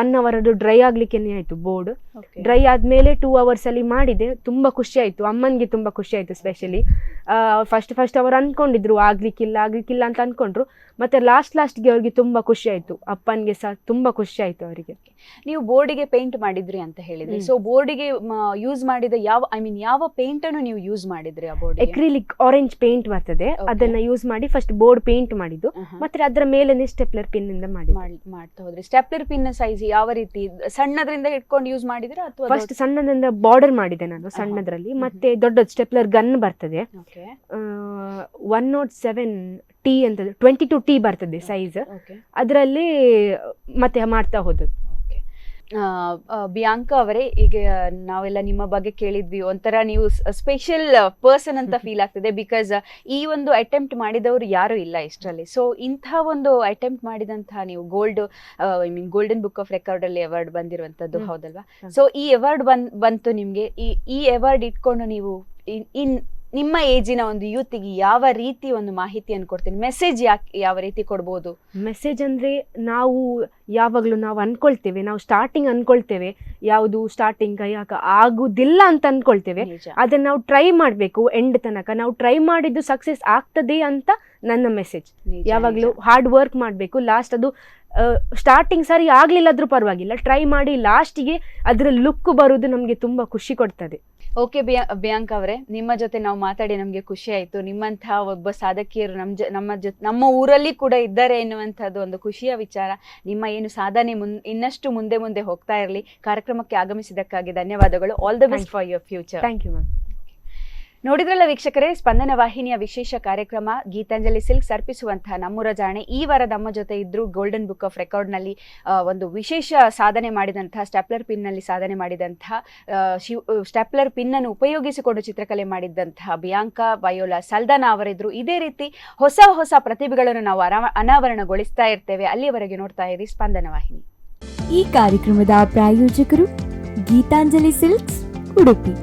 1 hour ಅದು ಡ್ರೈ ಆಗ್ಲಿಕ್ಕೇನೆ ಆಯ್ತು ಬೋರ್ಡ್. ಡ್ರೈ ಆದ್ಮೇಲೆ 2 hours ಅಲ್ಲಿ ಮಾಡಿದೆ. ತುಂಬಾ ಖುಷಿ ಆಯ್ತು, ಅಮ್ಮನ್ಗೆ ತುಂಬಾ ಖುಷಿ ಆಯ್ತು. ಸ್ಪೆಷಲಿ ಫಸ್ಟ್ ಅವರು ಅನ್ಕೊಂಡಿದ್ರು ಆಗ್ಲಿಕ್ಕಿಲ್ಲ ಅಂತ ಅನ್ಕೊಂಡ್ರು. ಮತ್ತೆ ಲಾಸ್ಟ್ಗೆ ಅವ್ರಿಗೆ ತುಂಬಾ ಖುಷಿ ಆಯ್ತು, ಅಪ್ಪನ್ಗೆ ಸಹ ತುಂಬಾ ಖುಷಿ ಆಯ್ತು ಅವರಿಗೆ. ನೀವು ಬೋರ್ಡಿಗೆ ಪೇಂಟ್ ಮಾಡಿದ್ರಿ ಅಂತ ಹೇಳಿದ್ರಿ. ಸೊ ಬೋರ್ಡಿಗೆ ಯೂಸ್ ಮಾಡಿದ ಯಾವ ಪೇಂಟ್ ಅನ್ನು ನೀವು ಯೂಸ್ ಮಾಡಿದ್ರಿ? ಆ ಬೋರ್ಡ್ ಎಕ್ರಿಲಿಕ್ ಆರೆಂಜ್ ಪೇಂಟ್ ಬರ್ತದೆ, ಅದನ್ನ ಯೂಸ್ ಮಾಡಿ ಫಸ್ಟ್ ಬೋರ್ಡ್ ಪೇಂಟ್ ಮಾಡಿದ್ದು. ಮತ್ತೆ ಅದರ ಮೇಲೆ ಸ್ಟೆಪ್ಲರ್ ಪಿನ್ ಇಂದ ಮಾಡ್ತಾ ಹೋದ್ರಿ. ಸ್ಟೆಪ್ಲರ್ ಪಿನ್ ಸೈಜ್ ಯಾವ ರೀತಿ? ಸಣ್ಣದ್ರಿಂದ ಇಟ್ಕೊಂಡು ಯೂಸ್ ಮಾಡಿದ್ರೆ ಅಥವಾ ಫಸ್ಟ್ ಸಣ್ಣದಿಂದ ಬಾರ್ಡರ್ ಮಾಡಿದೆ ನಾನು ಸಣ್ಣದ್ರಲ್ಲಿ. ಮತ್ತೆ ದೊಡ್ಡ ಸ್ಟೆಪ್ಲರ್ ಗನ್ ಬರ್ತದೆ, 107T ಅಂತ 22T ಬರ್ತದೆ ಸೈಜ್. ಅದರಲ್ಲಿ ಮತ್ತೆ ಮಾಡ್ತಾ ಹೋದದ್ದು. ಬಿಯಾಂಕಾ ಅವರೇ, ಈಗ ನಾವೆಲ್ಲ ನಿಮ್ಮ ಬಗ್ಗೆ ಕೇಳಿದ್ವಿ, ಒಂಥರ ನೀವು ಸ್ಪೆಷಲ್ ಪರ್ಸನ್ ಅಂತ ಫೀಲ್ ಆಗ್ತದೆ. ಬಿಕಾಸ್ ಈ ಒಂದು ಅಟೆಂಪ್ಟ್ ಮಾಡಿದವರು ಯಾರು ಇಲ್ಲ ಇಷ್ಟರಲ್ಲಿ. ಸೊ ಇಂಥ ಒಂದು ಅಟೆಂಪ್ಟ್ ಮಾಡಿದಂತಹ ನೀವು ಗೋಲ್ಡನ್ ಬುಕ್ ಆಫ್ ರೆಕಾರ್ಡ್ ಅಲ್ಲಿ ಅವಾರ್ಡ್ ಬಂದಿರುವಂತದ್ದು, ಹೌದಲ್ವಾ? ಸೊ ಈ ಅವಾರ್ಡ್ ಬಂತು ನಿಮ್ಗೆ. ಈ ಅವಾರ್ಡ್ ಇಟ್ಕೊಂಡು ನೀವು ನಿಮ್ಮ ಏಜಿನ ಒಂದು ಯೂತ್ಗೆ ಯಾವ ರೀತಿ ಒಂದು ಮಾಹಿತಿಯನ್ನು ಕೊಡ್ತೀನಿ, ಮೆಸೇಜ್ ಯಾವ ರೀತಿ ಕೊಡ್ಬೋದು? ಮೆಸೇಜ್ ಅಂದ್ರೆ ಯಾವಾಗಲೂ ನಾವು ಅನ್ಕೊಳ್ತೇವೆ, ನಾವು ಸ್ಟಾರ್ಟಿಂಗ್ ಅನ್ಕೊಳ್ತೇವೆ ಯಾವುದು ಸ್ಟಾರ್ಟಿಂಗ್ ಆಗುದಿಲ್ಲ ಅಂತ ಅನ್ಕೊಳ್ತೇವೆ. ಅದನ್ನ ನಾವು ಟ್ರೈ ಮಾಡ್ಬೇಕು ಎಂಡ್ ತನಕ. ನಾವು ಟ್ರೈ ಮಾಡಿದ್ದು ಸಕ್ಸಸ್ ಆಗ್ತದೆ ಅಂತ ನನ್ನ ಮೆಸೇಜ್. ಯಾವಾಗಲೂ ಹಾರ್ಡ್ ವರ್ಕ್ ಮಾಡ್ಬೇಕು. ಲಾಸ್ಟ್ ಅದು ಸ್ಟಾರ್ಟಿಂಗ್ ಸರಿ ಆಗ್ಲಿಲ್ಲಾದ್ರೂ ಪರವಾಗಿಲ್ಲ, ಟ್ರೈ ಮಾಡಿ ಲಾಸ್ಟಿಗೆ ಅದರ ಲುಕ್ ಬರುವುದು ನಮ್ಗೆ ತುಂಬಾ ಖುಷಿ ಕೊಡ್ತದೆ. ಓಕೆ ಬಿಯಾಂಕಾ ಅವರೇ, ನಿಮ್ಮ ಜೊತೆ ನಾವು ಮಾತಾಡಿ ನಮ್ಗೆ ಖುಷಿ ಆಯ್ತು. ನಿಮ್ಮಂತಹ ಒಬ್ಬ ಸಾಧಕಿಯರು ನಮ್ಮ ಊರಲ್ಲಿ ಕೂಡ ಇದ್ದಾರೆ ಎನ್ನುವಂತಹದ್ದು ಒಂದು ಖುಷಿಯ ವಿಚಾರ. ನಿಮ್ಮ ಏನು ಸಾಧನೆ ಇನ್ನಷ್ಟು ಮುಂದೆ ಹೋಗ್ತಾ ಇರಲಿ. ಕಾರ್ಯಕ್ರಮಕ್ಕೆ ಆಗಮಿಸಿದ್ದಕ್ಕಾಗಿ ಧನ್ಯವಾದಗಳು. All the best for your future. Thank you ma'am. ನೋಡಿದ್ರಲ್ಲ ವೀಕ್ಷಕರೇ, ಸ್ಪಂದನ ವಾಹಿನಿಯ ವಿಶೇಷ ಕಾರ್ಯಕ್ರಮ ಗೀತಾಂಜಲಿ ಸಿಲ್ಕ್ಸ್ ಅರ್ಪಿಸುವಂತಹ ನಮ್ಮೂರ ಜಾಣೆ ಈ ವಾರ ನಮ್ಮ ಜೊತೆ ಇದ್ರು. ಗೋಲ್ಡನ್ ಬುಕ್ ಆಫ್ ರೆಕಾರ್ಡ್ನಲ್ಲಿ ಒಂದು ವಿಶೇಷ ಸಾಧನೆ ಮಾಡಿದಂತಹ, ಸ್ಟೆಪ್ಲರ್ ಪಿನ್ನಲ್ಲಿ ಸಾಧನೆ ಮಾಡಿದಂತಹ, ಸ್ಟೆಪ್ಲರ್ ಪಿನ್ನನ್ನು ಉಪಯೋಗಿಸಿಕೊಂಡು ಚಿತ್ರಕಲೆ ಮಾಡಿದಂತಹ ಬಿಯಾಂಕಾ ವಯೋಲಾ ಸಲ್ದಾನಾ ಅವರಿದ್ರು. ಇದೇ ರೀತಿ ಹೊಸ ಪ್ರತಿಭೆಗಳನ್ನು ನಾವು ಅನಾವರಣಗೊಳಿಸ್ತಾ ಇರ್ತೇವೆ. ಅಲ್ಲಿಯವರೆಗೆ ನೋಡ್ತಾ ಇರಿ ಸ್ಪಂದನ ವಾಹಿನಿ. ಈ ಕಾರ್ಯಕ್ರಮದ ಪ್ರಾಯೋಜಕರು ಗೀತಾಂಜಲಿ ಸಿಲ್ಕ್ಸ್, ಉಡುಪಿ.